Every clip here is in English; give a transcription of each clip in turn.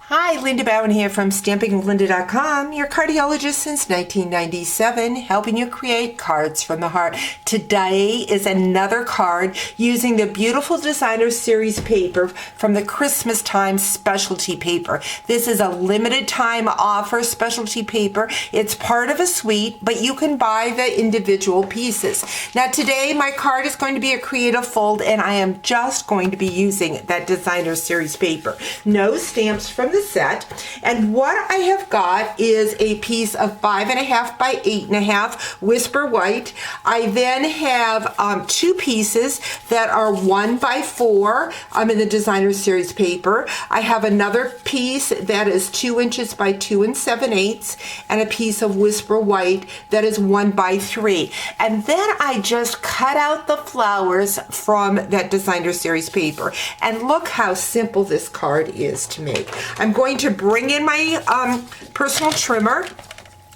Hi, LindaBauwin here from stampingoflinda.com, your cardiologist since 1997, helping you create cards from the heart. Today is another card using the beautiful designer series paper from the Christmastime specialty paper. This is a limited time offer specialty paper. It's part of a suite, but you can buy the individual pieces. Now today my card is going to be a creative fold, and I am just going to be using that designer series paper. No stamps from the set, and what I have got is a piece of 5.5 by 8.5 Whisper White. I then have two pieces that are 1 by 4 in the designer series paper. I have another piece that is 2 inches by 2 7/8, and a piece of Whisper White that is 1 by 3. And then I just cut out the flowers from that designer series paper, and look how simple this card is to make. I'm going to bring in my personal trimmer.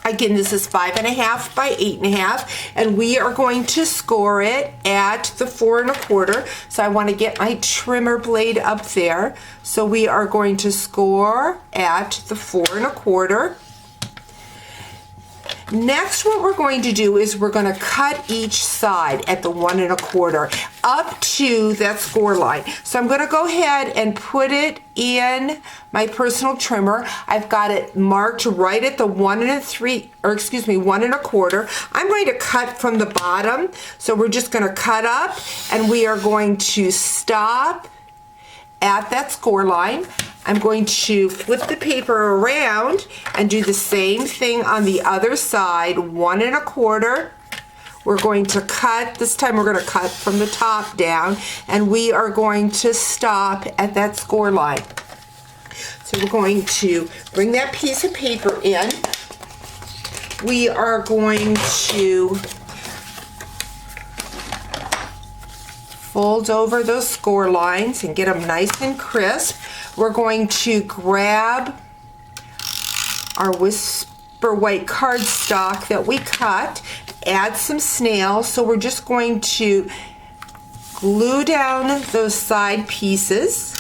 Again, this is 5.5 by 8.5, and we are going to score it at the 4 1/4. So I want to get my trimmer blade up there. So we are going to score at the 4 1/4. Next, what we're going to do is we're going to cut each side at the 1 1/4 up to that score line. So I'm going to go ahead and put it in my personal trimmer. I've got it marked right at the 1 1/4. I'm going to cut from the bottom. So we're just going to cut up, and we are going to stop at that score line. I'm going to flip the paper around and do the same thing on the other side, 1 1/4. We're going to cut, this time we're going to cut from the top down, and we are going to stop at that score line. So we're going to bring that piece of paper in. We are going to fold over those score lines and get them nice and crisp. We're going to grab our Whisper White cardstock that we cut, add some snails. So we're just going to glue down those side pieces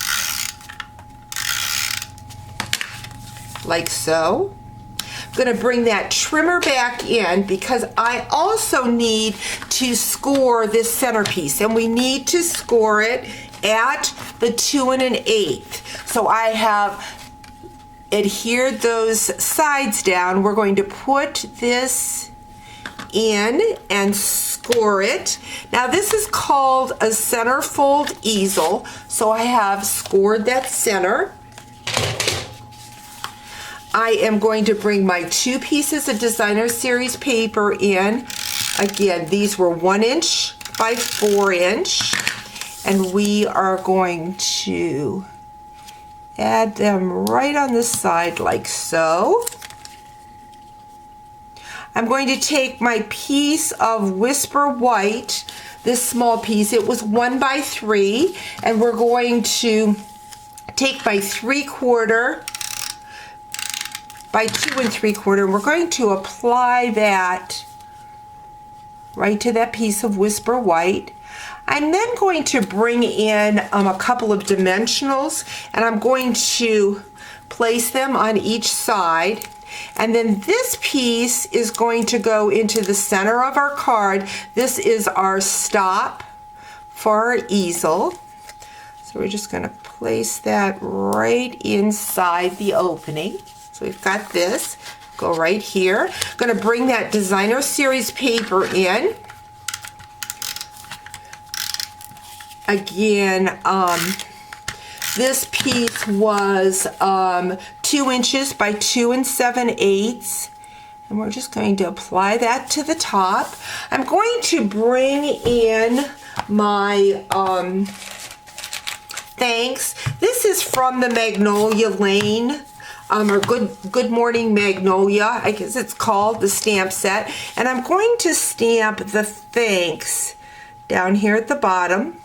like so. I'm going to bring that trimmer back in because I also need to score this centerpiece, and we need to score it at the 2 1/8. So I have adhered those sides down. We're going to put this in and score it. Now this is called a centerfold easel. So I have scored that center. I am going to bring my 2 pieces of designer series paper in. Again, these were 1 inch by 4 inch. And we are going to add them right on the side like so. I'm going to take my piece of Whisper White, this small piece, it was 1 by 3, and we're going to take my 3/4 by 2 3/4, and we're going to apply that right to that piece of Whisper White. I'm then going to bring in a couple of dimensionals, and I'm going to place them on each side. And then this piece is going to go into the center of our card. This is our stop for our easel. So we're just going to place that right inside the opening. So we've got this. Go right here. I'm going to bring that designer series paper in. Again, this piece was 2 inches by 2 7/8, and we're just going to apply that to the top. I'm going to bring in my thanks. This is from the Magnolia Lane, or Good Morning Magnolia, I guess it's called, the stamp set. And I'm going to stamp the thanks down here at the bottom.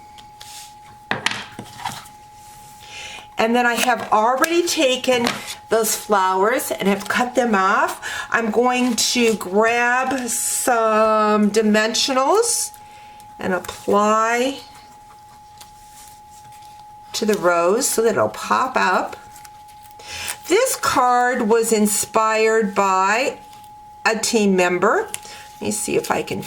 And then I have already taken those flowers and have cut them off. I'm going to grab some dimensionals and apply to the rose so that it'll pop up. This card was inspired by a team member. Let me see if I can,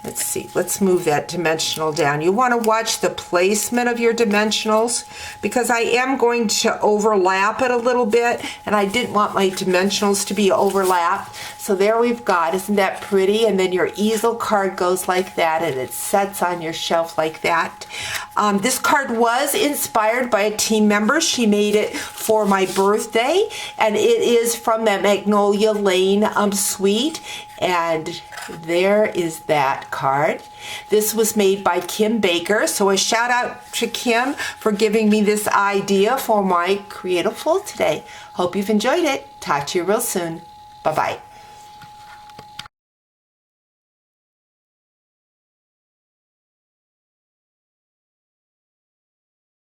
let's see, let's move that dimensional down. You want to watch the placement of your dimensionals because I am going to overlap it a little bit and I didn't want my dimensionals to be overlapped. So there we've got, isn't that pretty? And then your easel card goes like that and it sets on your shelf like that. This card was inspired by a team member. She made it for my birthday and it is from that Magnolia Lane suite. And there is that card. This was made by Kim Baker. So a shout out to Kim for giving me this idea for my Creative Fold today. Hope you've enjoyed it. Talk to you real soon. Bye-bye.